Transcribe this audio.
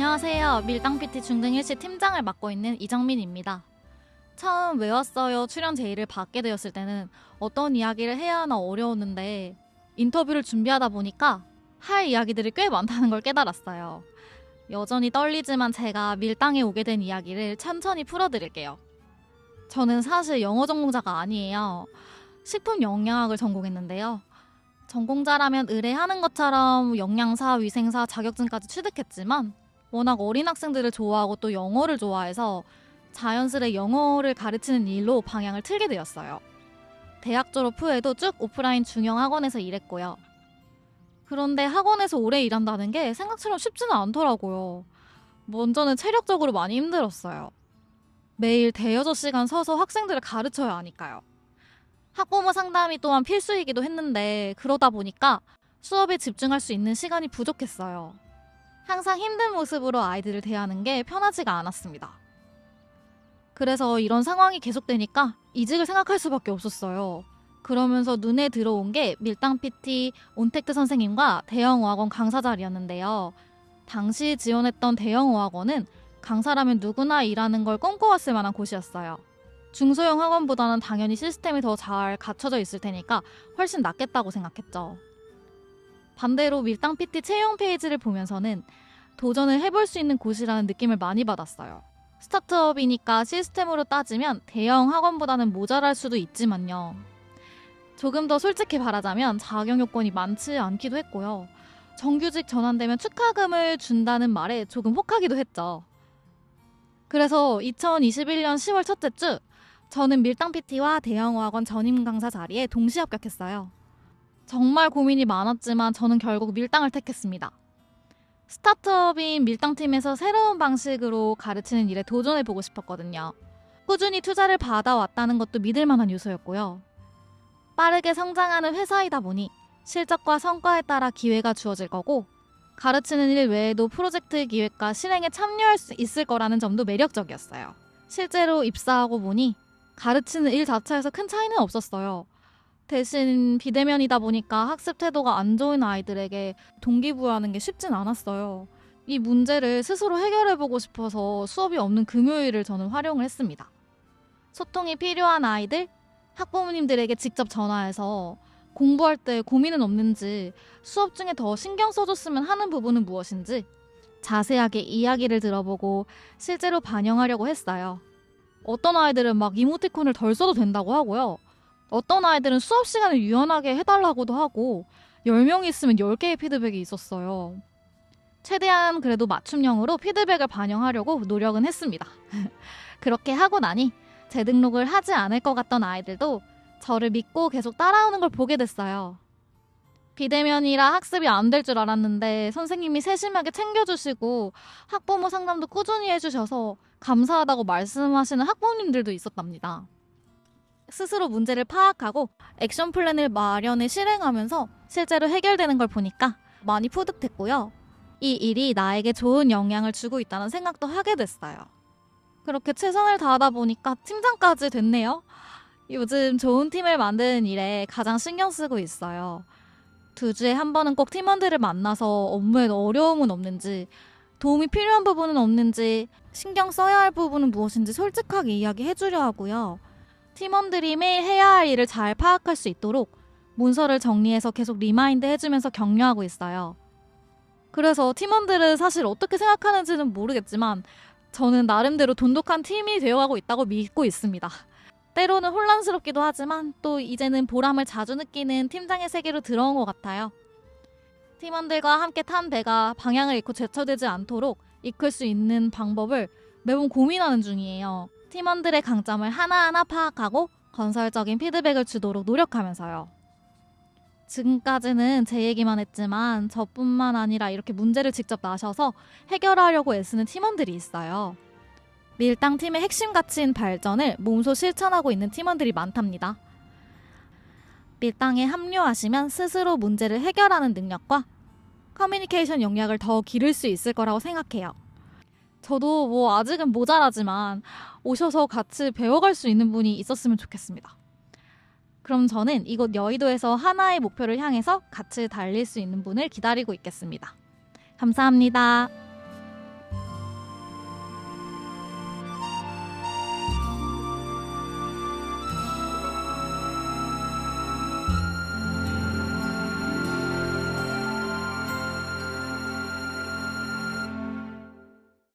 안녕하세요. 밀당 PT 중등 일시 팀장을 맡고 있는 이정민입니다. 처음 왜 왔어요 출연 제의를 받게 되었을 때는 어떤 이야기를 해야 하나 어려웠는데 인터뷰를 준비하다 보니까 할 이야기들이 꽤 많다는 걸 깨달았어요. 여전히 떨리지만 제가 밀당에 오게 된 이야기를 천천히 풀어드릴게요. 저는 사실 영어 전공자가 아니에요. 식품영양학을 전공했는데요. 전공자라면 의뢰하는 것처럼 영양사, 위생사 자격증까지 취득했지만 워낙 어린 학생들을 좋아하고 또 영어를 좋아해서 자연스레 영어를 가르치는 일로 방향을 틀게 되었어요. 대학 졸업 후에도 쭉 오프라인 중형 학원에서 일했고요. 그런데 학원에서 오래 일한다는 게 생각처럼 쉽지는 않더라고요. 먼저는 체력적으로 많이 힘들었어요. 매일 대여섯 시간 서서 학생들을 가르쳐야 하니까요. 학부모 상담이 또한 필수이기도 했는데 그러다 보니까 수업에 집중할 수 있는 시간이 부족했어요. 항상 힘든 모습으로 아이들을 대하는 게 편하지가 않았습니다. 그래서 이런 상황이 계속되니까 이직을 생각할 수밖에 없었어요. 그러면서 눈에 들어온 게 밀당 PT 온택트 선생님과 대형어학원 강사 자리였는데요. 당시 지원했던 대형어학원은 강사라면 누구나 일하는 걸 꿈꿔왔을 만한 곳이었어요. 중소형 학원보다는 당연히 시스템이 더 잘 갖춰져 있을 테니까 훨씬 낫겠다고 생각했죠. 반대로 밀당 PT 채용 페이지를 보면서는 도전을 해볼 수 있는 곳이라는 느낌을 많이 받았어요. 스타트업이니까 시스템으로 따지면 대형 학원보다는 모자랄 수도 있지만요. 조금 더 솔직히 말하자면 자격 요건이 많지 않기도 했고요. 정규직 전환되면 축하금을 준다는 말에 조금 혹하기도 했죠. 그래서 2021년 10월 첫째 주 저는 밀당 PT와 대형어학원 전임 강사 자리에 동시 합격했어요. 정말 고민이 많았지만 저는 결국 밀당을 택했습니다. 스타트업인 밀당팀에서 새로운 방식으로 가르치는 일에 도전해보고 싶었거든요. 꾸준히 투자를 받아왔다는 것도 믿을 만한 요소였고요. 빠르게 성장하는 회사이다 보니 실적과 성과에 따라 기회가 주어질 거고 가르치는 일 외에도 프로젝트 기획과 실행에 참여할 수 있을 거라는 점도 매력적이었어요. 실제로 입사하고 보니 가르치는 일 자체에서 큰 차이는 없었어요. 대신 비대면이다 보니까 학습 태도가 안 좋은 아이들에게 동기부여하는 게 쉽진 않았어요. 이 문제를 스스로 해결해보고 싶어서 수업이 없는 금요일을 저는 활용을 했습니다. 소통이 필요한 아이들, 학부모님들에게 직접 전화해서 공부할 때 고민은 없는지, 수업 중에 더 신경 써줬으면 하는 부분은 무엇인지 자세하게 이야기를 들어보고 실제로 반영하려고 했어요. 어떤 아이들은 막 이모티콘을 덜 써도 된다고 하고요. 어떤 아이들은 수업 시간을 유연하게 해달라고도 하고 10명이 있으면 10개의 피드백이 있었어요. 최대한 그래도 맞춤형으로 피드백을 반영하려고 노력은 했습니다. 그렇게 하고 나니 재등록을 하지 않을 것 같던 아이들도 저를 믿고 계속 따라오는 걸 보게 됐어요. 비대면이라 학습이 안 될 줄 알았는데 선생님이 세심하게 챙겨주시고 학부모 상담도 꾸준히 해주셔서 감사하다고 말씀하시는 학부모님들도 있었답니다. 스스로 문제를 파악하고 액션 플랜을 마련해 실행하면서 실제로 해결되는 걸 보니까 많이 뿌듯했고요. 이 일이 나에게 좋은 영향을 주고 있다는 생각도 하게 됐어요. 그렇게 최선을 다하다 보니까 팀장까지 됐네요. 요즘 좋은 팀을 만드는 일에 가장 신경 쓰고 있어요. 2주에 한 번은 꼭 팀원들을 만나서 업무에 어려움은 없는지, 도움이 필요한 부분은 없는지, 신경 써야 할 부분은 무엇인지 솔직하게 이야기해 주려 하고요. 팀원들이 매일 해야 할 일을 잘 파악할 수 있도록 문서를 정리해서 계속 리마인드 해주면서 격려하고 있어요. 그래서 팀원들은 사실 어떻게 생각하는지는 모르겠지만 저는 나름대로 돈독한 팀이 되어가고 있다고 믿고 있습니다. 때로는 혼란스럽기도 하지만 또 이제는 보람을 자주 느끼는 팀장의 세계로 들어온 것 같아요. 팀원들과 함께 탄 배가 방향을 잃고 제쳐되지 않도록 이끌 수 있는 방법을 매번 고민하는 중이에요. 팀원들의 강점을 하나하나 파악하고 건설적인 피드백을 주도록 노력하면서요. 지금까지는 제 얘기만 했지만 저뿐만 아니라 이렇게 문제를 직접 나셔서 해결하려고 애쓰는 팀원들이 있어요. 밀당 팀의 핵심 가치인 발전을 몸소 실천하고 있는 팀원들이 많답니다. 밀당에 합류하시면 스스로 문제를 해결하는 능력과 커뮤니케이션 역량을 더 기를 수 있을 거라고 생각해요. 저도 뭐 아직은 모자라지만 오셔서 같이 배워갈 수 있는 분이 있었으면 좋겠습니다. 그럼 저는 이곳 여의도에서 하나의 목표를 향해서 같이 달릴 수 있는 분을 기다리고 있겠습니다. 감사합니다.